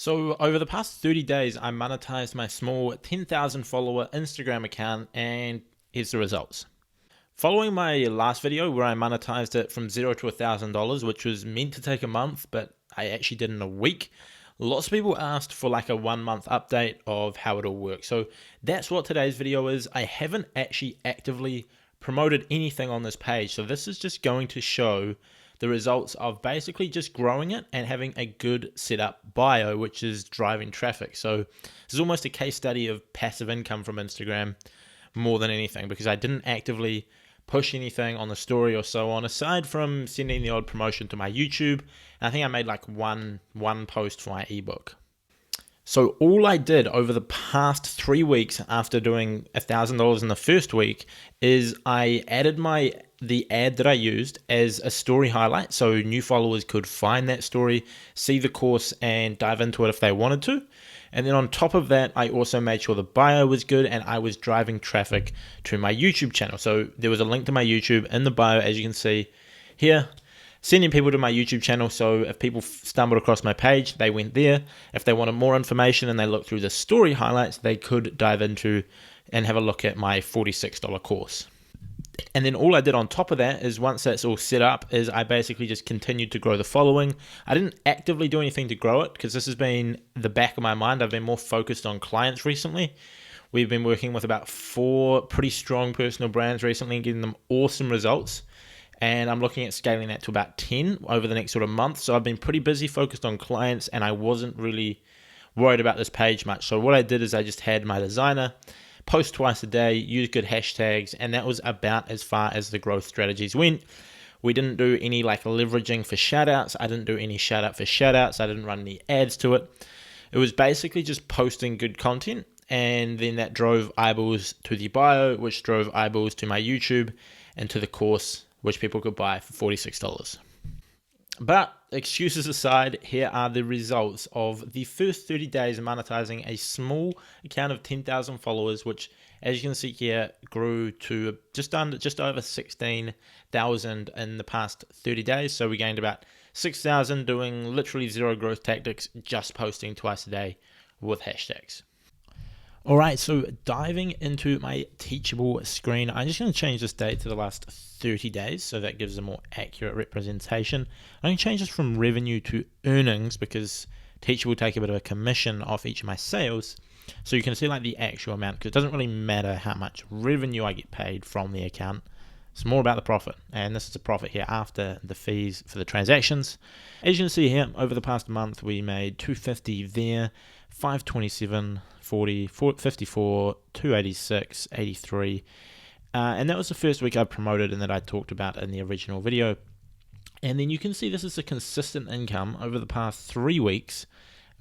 So over the past 30 days, I monetized my small 10,000 follower Instagram account, and here's the results. Following my last video where I monetized it from $0 to $1,000, which was meant to take a month, but I actually did in a week, lots of people asked for like a 1 month update of how it all works. So that's what today's video is. I haven't actually actively promoted anything on this page. So this is just going to show the results of basically just growing it and having a good setup bio, which is driving traffic. So this is almost a case study of passive income from Instagram more than anything, because I didn't actively push anything on the story or so on, aside from sending the odd promotion to my YouTube. And I think I made like one post for my ebook. So all I did over the past 3 weeks after doing $1,000 in the first week is I added the ad that I used as a story highlight, so new followers could find that story, see the course, and dive into it if they wanted to. And then on top of that, I also made sure the bio was good and I was driving traffic to my YouTube channel. So there was a link to my YouTube in the bio, as you can see here, sending people to my YouTube channel. So if people stumbled across my page, they went there. If they wanted more information and they looked through the story highlights, they could dive into and have a look at my $46 course. And then all I did on top of that is, once that's all set up, is I basically just continued to grow the following. I didn't actively do anything to grow it because this has been the back of my mind. I've been more focused on clients recently. We've been working with about 4 pretty strong personal brands recently and getting them awesome results. And I'm looking at scaling that to about 10 over the next sort of month. So I've been pretty busy focused on clients, and I wasn't really worried about this page much. So what I did is I just had my designer post twice a day, use good hashtags, and that was about as far as the growth strategies went. We didn't do any like leveraging for shoutouts. I didn't do any shout out for shoutouts. I didn't run any ads to it. It was basically just posting good content, and then that drove eyeballs to the bio, which drove eyeballs to my YouTube and to the course, which people could buy for $46. But excuses aside, here are the results of the first 30 days of monetizing a small account of 10,000 followers, which, as you can see here, grew to just over 16,000 in the past 30 days. So we gained about 6,000 doing literally zero growth tactics, just posting twice a day with hashtags. All right, so diving into my teachable screen, I'm just going to change this date to the last 30 days so that gives a more accurate representation. I'm going to change this from revenue to earnings because Teachable will take a bit of a commission off each of my sales. So you can see like the actual amount, because it doesn't really matter how much revenue I get paid from the account. It's more about the profit, and this is a profit here after the fees for the transactions. As you can see here, over the past month we made $250 there, $527, $40, $54, $286, $83, and that was the first week I promoted and that I talked about in the original video. And then you can see this is a consistent income over the past 3 weeks,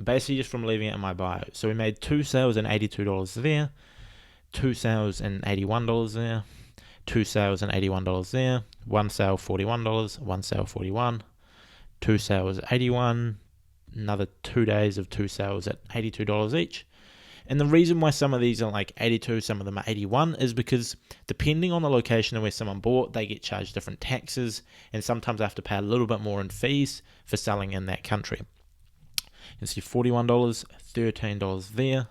basically just from leaving it in my bio. So we made 2 sales and $82 there, 2 sales and $81 there, 2 sales and $81 there, 1 sale $41, 1 sale $41, 2 sales $81, another 2 days of 2 sales at $82 each. And the reason why some of these are like 82, some of them are 81, is because depending on the location and where someone bought, they get charged different taxes, and sometimes I have to pay a little bit more in fees for selling in that country. You can see $41, $13 there,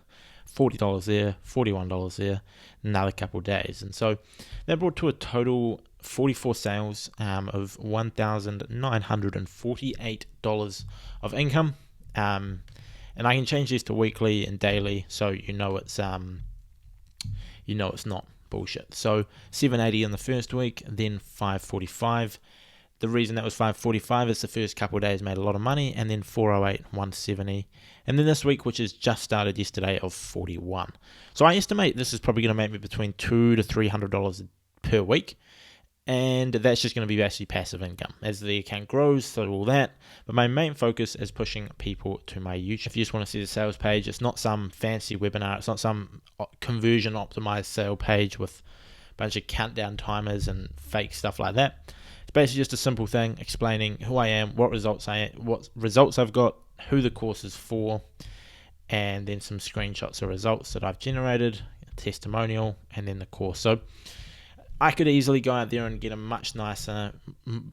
$40 there, $41 there, another couple of days. And so that brought to a total 44 sales of $1,948 of income. And I can change these to weekly and daily, so you know it's not bullshit. So 780 in the first week, then 545. The reason that was 545 is the first couple of days made a lot of money, and then 408, 170, and then this week, which has just started yesterday, of 41. So I estimate this is probably going to make me between $200 to $300 per week, and that's just going to be basically passive income as the account grows, so all that. But my main focus is pushing people to my YouTube. If you just want to see the sales page, it's not some fancy webinar, it's not some conversion optimized sale page with a bunch of countdown timers and fake stuff like that. It's basically just a simple thing explaining who I am, what results I've got, who the course is for, and then some screenshots of results that I've generated, a testimonial, and then the course. So I could easily go out there and get a much nicer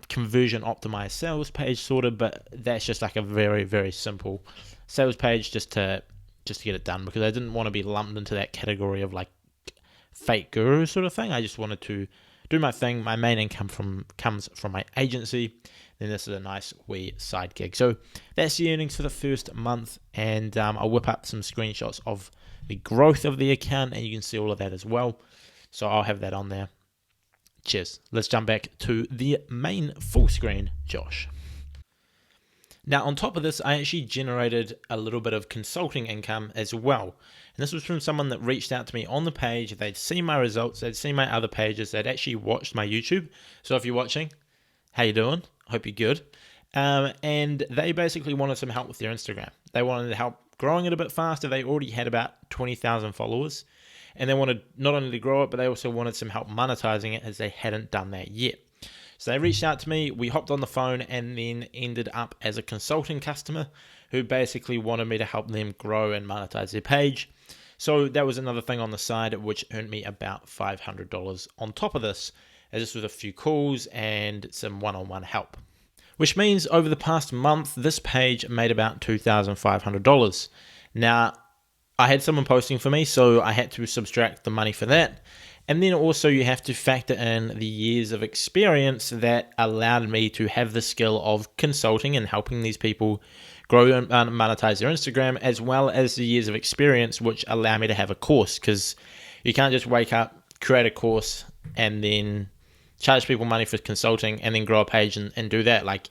conversion optimized sales page sorted, but that's just like a very, very simple sales page just to get it done, because I didn't want to be lumped into that category of like fake guru sort of thing. I just wanted to do my thing. My main income comes from my agency. Then this is a nice wee side gig. So that's the earnings for the first month, and I'll whip up some screenshots of the growth of the account, and you can see all of that as well. So I'll have that on there. Cheers. Let's jump back to the main full screen, Josh. Now, on top of this, I actually generated a little bit of consulting income as well. And this was from someone that reached out to me on the page. They'd seen my results, they'd seen my other pages, they'd actually watched my YouTube. So if you're watching, how you doing? Hope you're good. And they basically wanted some help with their Instagram. They wanted help growing it a bit faster. They already had about 20,000 followers. And they wanted not only to grow it, but they also wanted some help monetizing it, as they hadn't done that yet. So they reached out to me, we hopped on the phone, and then ended up as a consulting customer who basically wanted me to help them grow and monetize their page. So that was another thing on the side, which earned me about $500 on top of this, as this was a few calls and some one-on-one help. Which means over the past month, this page made about $2,500. Now, I had someone posting for me, so I had to subtract the money for that. And then also you have to factor in the years of experience that allowed me to have the skill of consulting and helping these people grow and monetize their Instagram, as well as the years of experience which allow me to have a course, because you can't just wake up, create a course, and then charge people money for consulting and then grow a page and do that. Like,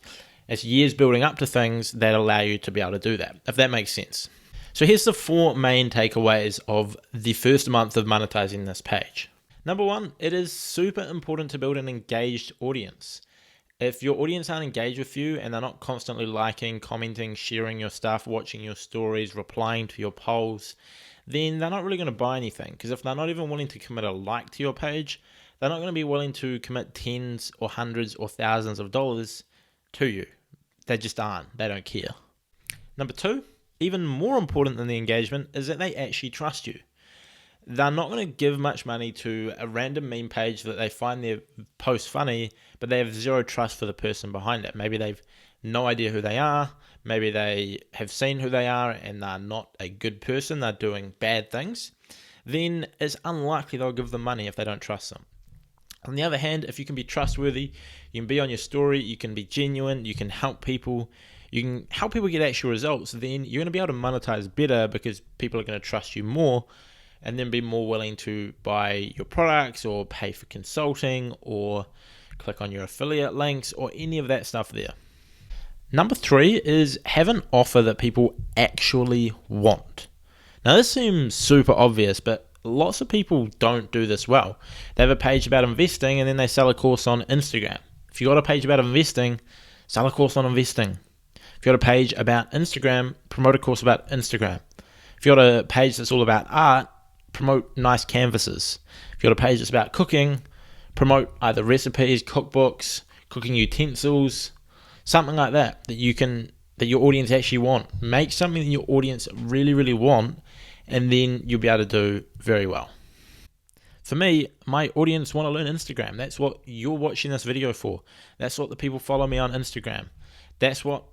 it's years building up to things that allow you to be able to do that, if that makes sense. So here's the 4 main takeaways of the first month of monetizing this page. Number 1, it is super important to build an engaged audience. If your audience aren't engaged with you and they're not constantly liking, commenting, sharing your stuff, watching your stories, replying to your polls, then they're not really going to buy anything. Because if they're not even willing to commit a like to your page, they're not going to be willing to commit tens or hundreds or thousands of dollars to you. They just aren't. They don't care. Number 2, even more important than the engagement, is that they actually trust you. They're not going to give much money to a random meme page that they find their post funny, but they have zero trust for the person behind it. Maybe they've no idea who they are. Maybe they have seen who they are and they're not a good person. They're doing bad things. Then it's unlikely they'll give them money if they don't trust them. On the other hand, if you can be trustworthy, you can be on your story, you can be genuine, you can help people, you can help people get actual results, then you're going to be able to monetize better, because people are going to trust you more and then be more willing to buy your products or pay for consulting or click on your affiliate links or any of that stuff there. Number 3 is have an offer that people actually want. Now, this seems super obvious, but lots of people don't do this well. They have a page about investing and then they sell a course on Instagram. If you got a page about investing, sell a course on investing. If you got a page about Instagram, promote a course about Instagram. If you got a page that's all about art, promote nice canvases. If you got a page that's about cooking, promote either recipes, cookbooks, cooking utensils, something like that that your audience actually want. Make something that your audience really, really want, and then you'll be able to do very well. For me, my audience want to learn Instagram. That's what you're watching this video for. That's what the people follow me on Instagram. That's what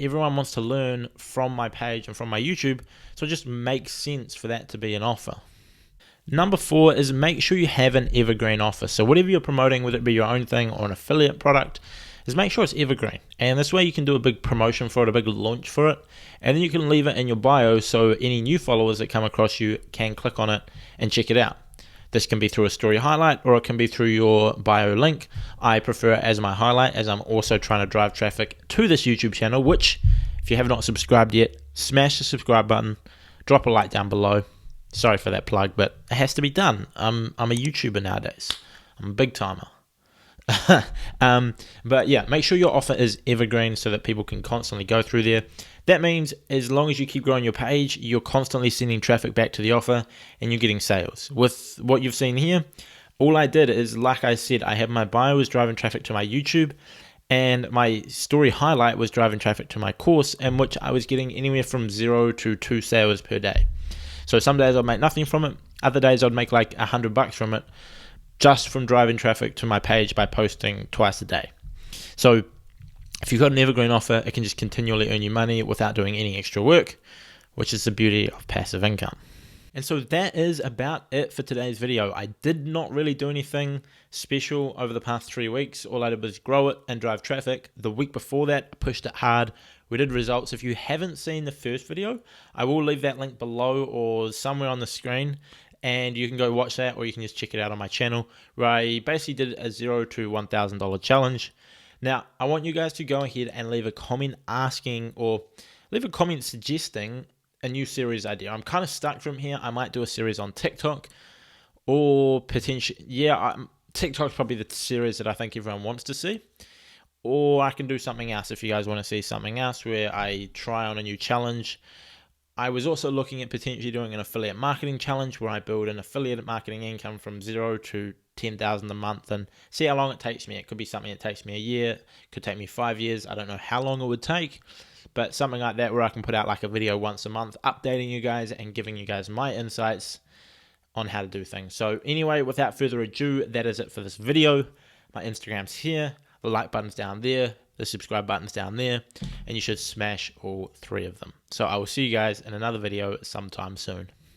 everyone wants to learn from my page and from my YouTube. So it just makes sense for that to be an offer. Number 4 is make sure you have an evergreen offer. So whatever you're promoting, whether it be your own thing or an affiliate product, is make sure it's evergreen. And this way you can do a big promotion for it, a big launch for it, and then you can leave it in your bio so any new followers that come across you can click on it and check it out. This can be through a story highlight, or it can be through your bio link. I prefer it as my highlight, as I'm also trying to drive traffic to this YouTube channel, which, if you have not subscribed yet, smash the subscribe button, drop a like down below. Sorry for that plug, but it has to be done. I'm a YouTuber nowadays. I'm a big timer. But yeah, make sure your offer is evergreen so that people can constantly go through there. That means as long as you keep growing your page, you're constantly sending traffic back to the offer and you're getting sales. With what you've seen here, all I did is, like I said, I have my bio was driving traffic to my YouTube, and my story highlight was driving traffic to my course, in which I was getting anywhere from 0 to 2 sales per day. So some days I'd make nothing from it. Other days I'd make like $100 from it, just from driving traffic to my page by posting twice a day. So If you've got an evergreen offer, it can just continually earn you money without doing any extra work, which is the beauty of passive income. And so that is about it for today's video. I did not really do anything special over the past 3 weeks. All I did was grow it and drive traffic. The week before that, I pushed it hard. We did results. If you haven't seen the first video, I will leave that link below or somewhere on the screen, and you can go watch that, or you can just check it out on my channel, where I basically did a $0 to $1,000 challenge. Now, I want you guys to go ahead and leave a comment asking, or leave a comment suggesting a new series idea. I'm kind of stuck from here. I might do a series on TikTok, or potentially, TikTok's probably the series that I think everyone wants to see. Or I can do something else if you guys want to see something else where I try on a new challenge. I was also looking at potentially doing an affiliate marketing challenge where I build an affiliate marketing income from 0 to 10,000 a month and see how long it takes me. It could be something that takes me a year, could take me 5 years. I don't know how long it would take, but something like that where I can put out like a video once a month, updating you guys and giving you guys my insights on how to do things. So anyway, without further ado, that is it for this video. My Instagram's here, the like button's down there, the subscribe button's down there, and you should smash all 3 of them. So I will see you guys in another video sometime soon.